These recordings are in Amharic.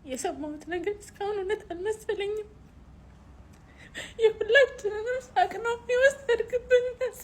የሰማሁት ነገር እስካሁን እውነት አልመሰለኝም። የሁላችንንም ሳቅ ነው የወሰድክብን ነፂ።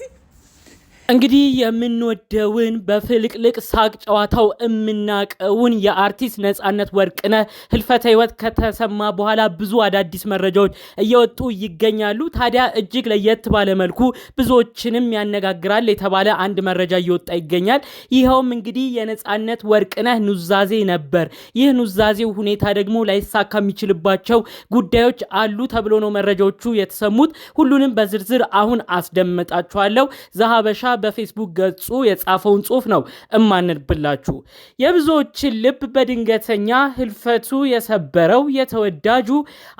እንግዲህ የምንወደውን በፍልቅልቅ ሳቅ ጨዋታው የምናቀውን የአርቲስት ነጻነት ወርቅነህ ህልፈተ ህይወት ከተሰማ በኋላ ብዙ አዳዲስ መረጃዎች እየወጡ ይገኛሉ። ታዲያ እጅግ ለየት ባለ መልኩ ብዙዎችንም ያነጋግራል የተባለ አንድ መረጃ እየወጣ ይገኛል። ይኸውም እንግዲህ የነጻነት ወርቅነህ ኑዛዜ ነበር። ይህ ኑዛዜው ሁኔታ ደግሞ ላይሳካ የሚችልባቸው ጉዳዮች አሉ ተብሎ ነው መረጃዎቹ የተሰሙት። ሁሉንም በዝርዝር አሁን አስደምጣችኋለሁ። ዘሀበሻ በፌስቡክ ገጹ የጻፈውን ጽሑፍ ነው እማንብላችሁ። የብዙዎችን ልብ በድንገተኛ ህልፈቱ የሰበረው የተወዳጁ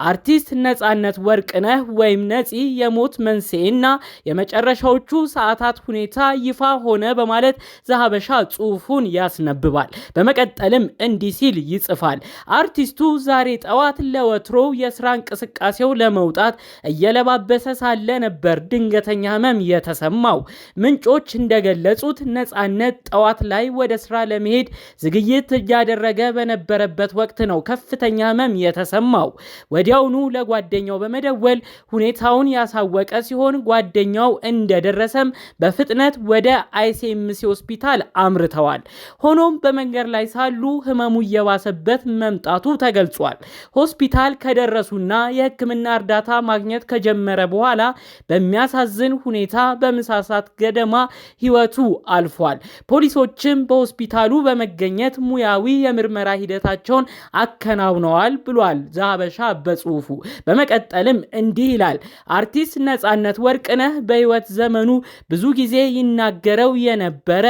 አርቲስት ነጻነት ወርቅነህ ወይም ነፂ የሞት መንስኤና የመጨረሻዎቹ ሰዓታት ሁኔታ ይፋ ሆነ በማለት ዘሀበሻ ጽሑፉን ያስነብባል። በመቀጠልም እንዲህ ሲል ይጽፋል። አርቲስቱ ዛሬ ጠዋት ለወትሮ የስራ እንቅስቃሴው ለመውጣት እየለባበሰ ሳለ ነበር ድንገተኛ ህመም የተሰማው። ምንጮች እንደገለጹት ነጻነት ጠዋት ላይ ወደ ስራ ለመሄድ ዝግጅት እያደረገ በነበረበት ወቅት ነው ከፍተኛ ህመም የተሰማው። ወዲያውኑ ለጓደኛው በመደወል ሁኔታውን ያሳወቀ ሲሆን ጓደኛው እንደደረሰም በፍጥነት ወደ አይሲኤምሲ ሆስፒታል አምርተዋል። ሆኖም በመንገድ ላይ ሳሉ ህመሙ እየባሰበት መምጣቱ ተገልጿል። ሆስፒታል ከደረሱና የህክምና እርዳታ ማግኘት ከጀመረ በኋላ በሚያሳዝን ሁኔታ በምሳሳት ገደማ ህይወቱ አልፏል። ፖሊሶችም በሆስፒታሉ በመገኘት ሙያዊ የምርመራ ሂደታቸውን አከናውነዋል ብሏል ዘሀበሻ በጽሁፉ። በመቀጠልም እንዲህ ይላል። አርቲስት ነጻነት ወርቅነህ በህይወት ዘመኑ ብዙ ጊዜ ይናገረው የነበረ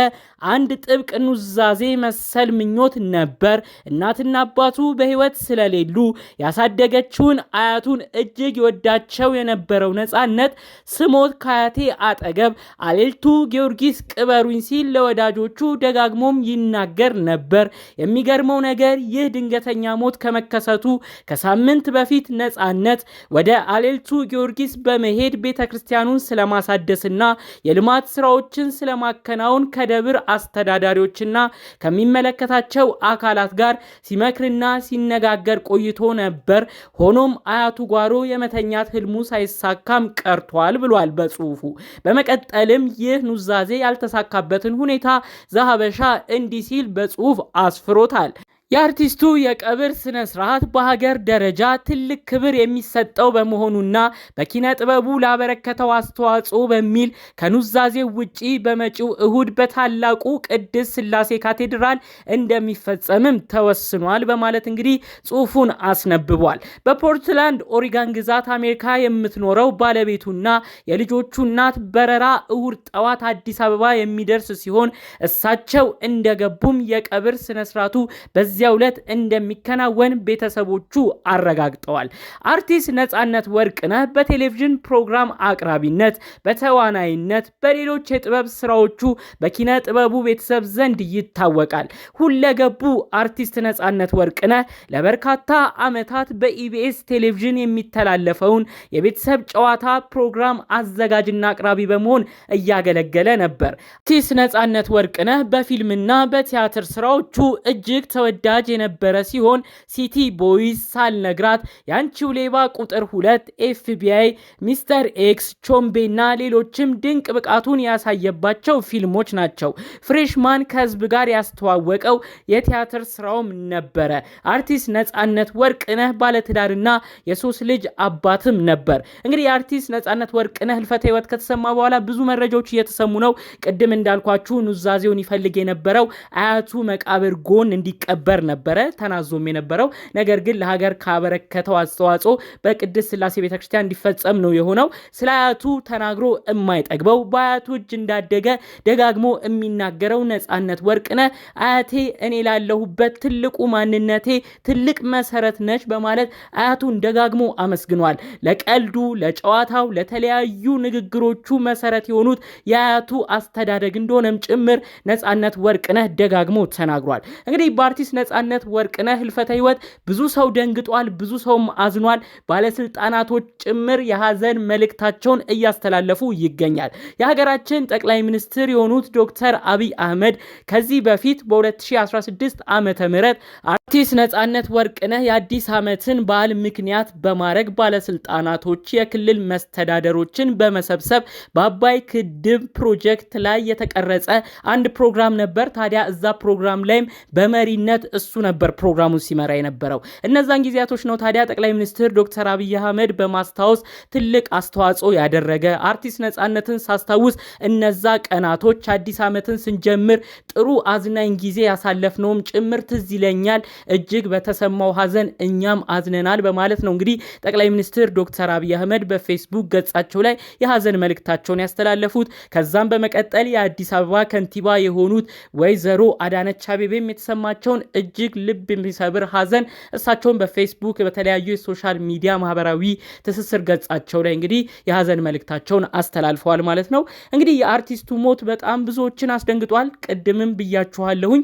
አንድ ጥብቅ ኑዛዜ መሰል ምኞት ነበር። እናትና አባቱ በህይወት ስለሌሉ ያሳደገችውን አያቱን እጅግ ይወዳቸው የነበረው ነጻነት ስሞት ከአያቴ አጠገብ አሌልቱ ጊዮርጊስ ቅበሩኝ ሲል ለወዳጆቹ ደጋግሞም ይናገር ነበር። የሚገርመው ነገር ይህ ድንገተኛ ሞት ከመከሰቱ ከሳምንት በፊት ነጻነት ወደ አሌልቱ ጊዮርጊስ በመሄድ ቤተክርስቲያኑን ስለማሳደስና የልማት ስራዎችን ስለማከናወን ከደብር አስተዳዳሪዎችና ከሚመለከታቸው አካላት ጋር ሲመክርና ሲነጋገር ቆይቶ ነበር። ሆኖም አያቱ ጓሮ የመተኛት ህልሙ ሳይሳካም ቀርቷል ብሏል በጽሁፉ። በመቀጠልም ይህ ኑዛዜ ያልተሳካበትን ሁኔታ ዘሀበሻ እንዲህ ሲል በጽሁፍ አስፍሮታል። የአርቲስቱ የቀብር ስነ ስርዓት በሀገር ደረጃ ትልቅ ክብር የሚሰጠው በመሆኑና በኪነ ጥበቡ ላበረከተው አስተዋጽኦ በሚል ከኑዛዜው ውጪ በመጪው እሁድ በታላቁ ቅድስት ሥላሴ ካቴድራል እንደሚፈጸምም ተወስኗል በማለት እንግዲህ ጽሑፉን አስነብቧል። በፖርትላንድ ኦሪጋን ግዛት አሜሪካ የምትኖረው ባለቤቱና የልጆቹ እናት በረራ እሁድ ጠዋት አዲስ አበባ የሚደርስ ሲሆን እሳቸው እንደገቡም የቀብር ስነ ስርዓቱ በዚያው ዕለት እንደሚከናወን ቤተሰቦቹ አረጋግጠዋል። አርቲስት ነጻነት ወርቅነህ በቴሌቪዥን ፕሮግራም አቅራቢነት፣ በተዋናይነት፣ በሌሎች የጥበብ ስራዎቹ በኪነ ጥበቡ ቤተሰብ ዘንድ ይታወቃል። ሁለገቡ አርቲስት ነጻነት ወርቅነህ ለበርካታ ዓመታት በኢቢኤስ ቴሌቪዥን የሚተላለፈውን የቤተሰብ ጨዋታ ፕሮግራም አዘጋጅና አቅራቢ በመሆን እያገለገለ ነበር። አርቲስት ነጻነት ወርቅነህ በፊልምና በቲያትር ስራዎቹ እጅግ ተወዳጅ የነበረ ሲሆን ሲቲ ቦይስ፣ ሳልነግራት፣ ያንቺው ሌባ፣ ቁጥር 2፣ ኤፍቢአይ፣ ሚስተር ኤክስ፣ ቾምቤና ሌሎችም ድንቅ ብቃቱን ያሳየባቸው ፊልሞች ናቸው። ፍሬሽማን ከህዝብ ጋር ያስተዋወቀው የቲያትር ስራውም ነበረ። አርቲስት ነጻነት ወርቅነህ ባለትዳርና የሶስት ልጅ አባትም ነበር። እንግዲህ የአርቲስት ነጻነት ወርቅነህ ህልፈተ ህይወት ከተሰማ በኋላ ብዙ መረጃዎች እየተሰሙ ነው። ቅድም እንዳልኳችሁ ኑዛዜውን ይፈልግ የነበረው አያቱ መቃብር ጎን እንዲቀበር ነበረ ተናዞም የነበረው። ነገር ግን ለሀገር ካበረከተው አስተዋጽኦ በቅድስት ሥላሴ ቤተክርስቲያን እንዲፈጸም ነው የሆነው። ስለ አያቱ ተናግሮ የማይጠግበው በአያቱ እጅ እንዳደገ ደጋግሞ የሚናገረው ነጻነት ወርቅነህ አያቴ እኔ ላለሁበት ትልቁ ማንነቴ ትልቅ መሰረት ነች በማለት አያቱን ደጋግሞ አመስግኗል። ለቀልዱ፣ ለጨዋታው፣ ለተለያዩ ንግግሮቹ መሰረት የሆኑት የአያቱ አስተዳደግ እንደሆነም ጭምር ነጻነት ወርቅነህ ደጋግሞ ተናግሯል። እንግዲህ በአርቲስት ነጻነት ወርቅነህ ህልፈተ ህይወት ብዙ ሰው ደንግጧል፣ ብዙ ሰውም አዝኗል። ባለስልጣናቶች ጭምር የሐዘን መልእክታቸውን እያስተላለፉ ይገኛል። የሀገራችን ጠቅላይ ሚኒስትር የሆኑት ዶክተር አብይ አህመድ ከዚህ በፊት በ2016 ዓመተ ምህረት አርቲስት ነጻነት ወርቅነህ የአዲስ ዓመትን በዓል ምክንያት በማድረግ ባለስልጣናቶች የክልል መስተዳደሮችን በመሰብሰብ በአባይ ግድብ ፕሮጀክት ላይ የተቀረጸ አንድ ፕሮግራም ነበር። ታዲያ እዛ ፕሮግራም ላይም በመሪነት እሱ ነበር ፕሮግራሙን ሲመራ የነበረው። እነዛን ጊዜያቶች ነው ታዲያ ጠቅላይ ሚኒስትር ዶክተር አብይ አህመድ በማስታወስ ትልቅ አስተዋጽኦ ያደረገ። አርቲስት ነጻነትን ሳስታውስ እነዛ ቀናቶች አዲስ ዓመትን ስንጀምር ጥሩ አዝናኝ ጊዜ ያሳለፍነውም ጭምር ትዝ ይለኛል። እጅግ በተሰማው ሐዘን እኛም አዝነናል በማለት ነው እንግዲህ ጠቅላይ ሚኒስትር ዶክተር አብይ አህመድ በፌስቡክ ገጻቸው ላይ የሐዘን መልእክታቸውን ያስተላለፉት። ከዛም በመቀጠል የአዲስ አበባ ከንቲባ የሆኑት ወይዘሮ አዳነች አቤቤም የተሰማቸውን እጅግ ልብ የሚሰብር ሐዘን እሳቸውን በፌስቡክ በተለያዩ የሶሻል ሚዲያ ማህበራዊ ትስስር ገጻቸው ላይ እንግዲህ የሐዘን መልእክታቸውን አስተላልፈዋል ማለት ነው። እንግዲህ የአርቲስቱ ሞት በጣም ብዙዎችን አስደንግጧል። ቅድምም ብያችኋለሁኝ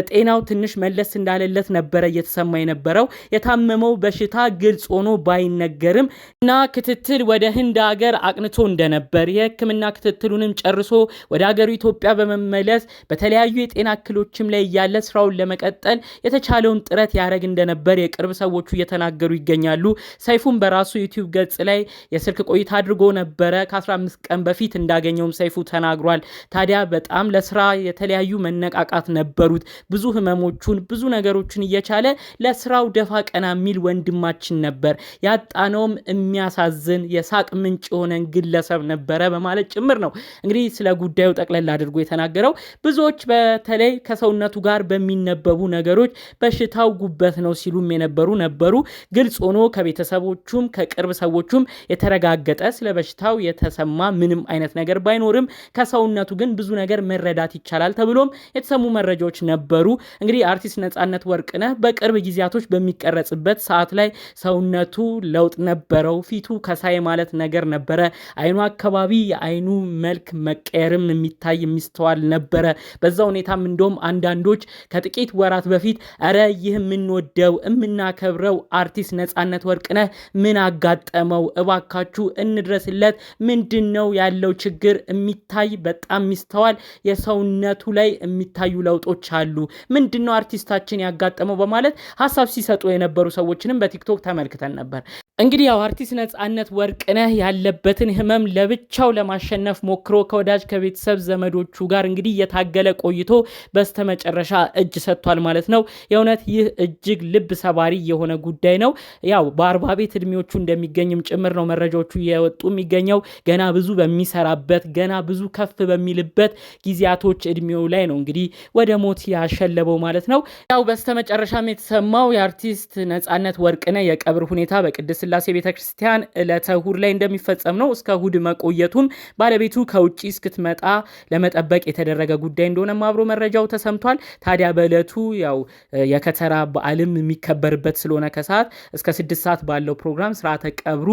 ጤናው ትንሽ መለስ እንዳለለት ነበረ እየተሰማ የነበረው። የታመመው በሽታ ግልጽ ሆኖ ባይነገርም እና ክትትል ወደ ህንድ ሀገር አቅንቶ እንደነበር የህክምና ክትትሉንም ጨርሶ ወደ ሀገሩ ኢትዮጵያ በመመለስ በተለያዩ የጤና እክሎችም ላይ እያለ ስራውን ለመቀጠል የተቻለውን ጥረት ያደረግ እንደነበር የቅርብ ሰዎቹ እየተናገሩ ይገኛሉ። ሰይፉም በራሱ ዩቲዩብ ገጽ ላይ የስልክ ቆይታ አድርጎ ነበረ። ከ15 ቀን በፊት እንዳገኘውም ሰይፉ ተናግሯል። ታዲያ በጣም ለስራ የተለያዩ መነቃቃት ነበሩት። ብዙ ህመሞቹን ብዙ ነገሮችን እየቻለ ለስራው ደፋ ቀና የሚል ወንድማችን ነበር። ያጣነውም የሚያሳዝን የሳቅ ምንጭ የሆነን ግለሰብ ነበረ በማለት ጭምር ነው እንግዲህ ስለ ጉዳዩ ጠቅለል አድርጎ የተናገረው። ብዙዎች በተለይ ከሰውነቱ ጋር በሚነበቡ ነገሮች በሽታው ጉበት ነው ሲሉም የነበሩ ነበሩ። ግልጽ ሆኖ ከቤተሰቦቹም ከቅርብ ሰዎቹም የተረጋገጠ ስለ በሽታው የተሰማ ምንም አይነት ነገር ባይኖርም ከሰውነቱ ግን ብዙ ነገር መረዳት ይቻላል ተብሎም የተሰሙ መረጃዎች ነበሩ። እንግዲህ አርቲስት ነጻነት ወርቅነህ በቅርብ ጊዜያቶች በሚቀረጽበት ሰዓት ላይ ሰውነቱ ለውጥ ነበረው። ፊቱ ከሳይ ማለት ነገር ነበረ። አይኑ አካባቢ የአይኑ መልክ መቀየርም የሚታይ የሚስተዋል ነበረ። በዛ ሁኔታም እንደውም አንዳንዶች ከጥቂት ወራት በፊት አረ ይህ የምንወደው የምናከብረው አርቲስት ነጻነት ወርቅነህ ምን አጋጠመው? እባካችሁ እንድረስለት። ምንድነው ያለው ችግር? የሚታይ በጣም የሚስተዋል የሰውነቱ ላይ የሚታዩ ለውጦች አሉ። ምንድነው አርቲስታችን ያጋጠመው? በማለት ሐሳብ ሲሰጡ የነበሩ ሰዎችንም በቲክቶክ ተመልክተን ነበር። እንግዲህ ያው አርቲስት ነጻነት ወርቅነህ ያለበትን ህመም ለብቻው ለማሸነፍ ሞክሮ ከወዳጅ ከቤተሰብ ዘመዶቹ ጋር እንግዲህ የታገለ ቆይቶ በስተመጨረሻ እጅ ሰጥቷል ማለት ነው። የእውነት ይህ እጅግ ልብ ሰባሪ የሆነ ጉዳይ ነው። ያው በ40 ቤት እድሜዎቹ እንደሚገኝም ጭምር ነው መረጃዎቹ እየወጡ የሚገኘው። ገና ብዙ በሚሰራበት ገና ብዙ ከፍ በሚልበት ጊዜያቶች እድሜው ላይ ነው እንግዲህ ወደ ሞት ያሸለበው ማለት ነው። ያው በስተመጨረሻም የተሰማው የአርቲስት ነጻነት ወርቅነህ የቀብር ሁኔታ በቅድስት ስላሴ ቤተክርስቲያን ዕለተ እሁድ ላይ እንደሚፈጸም ነው። እስከ እሁድ መቆየቱም ባለቤቱ ከውጪ እስክትመጣ ለመጠበቅ የተደረገ ጉዳይ እንደሆነ አብሮ መረጃው ተሰምቷል። ታዲያ በዕለቱ ያው የከተራ በዓልም የሚከበርበት ስለሆነ ከሰዓት እስከ 6 ሰዓት ባለው ፕሮግራም ስርዓተ ቀብሩ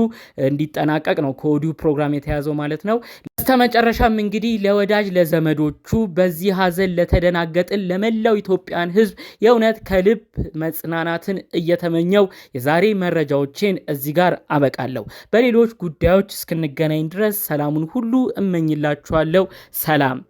እንዲጠናቀቅ ነው ከወዲሁ ፕሮግራም የተያዘው ማለት ነው። በስተመጨረሻም እንግዲህ ለወዳጅ ለዘመዶቹ በዚህ ሀዘን ለተደናገጥን ለመላው ኢትዮጵያን ሕዝብ የእውነት ከልብ መጽናናትን እየተመኘው የዛሬ መረጃዎችን እዚህ ጋር አበቃለሁ። በሌሎች ጉዳዮች እስክንገናኝ ድረስ ሰላሙን ሁሉ እመኝላችኋለሁ። ሰላም።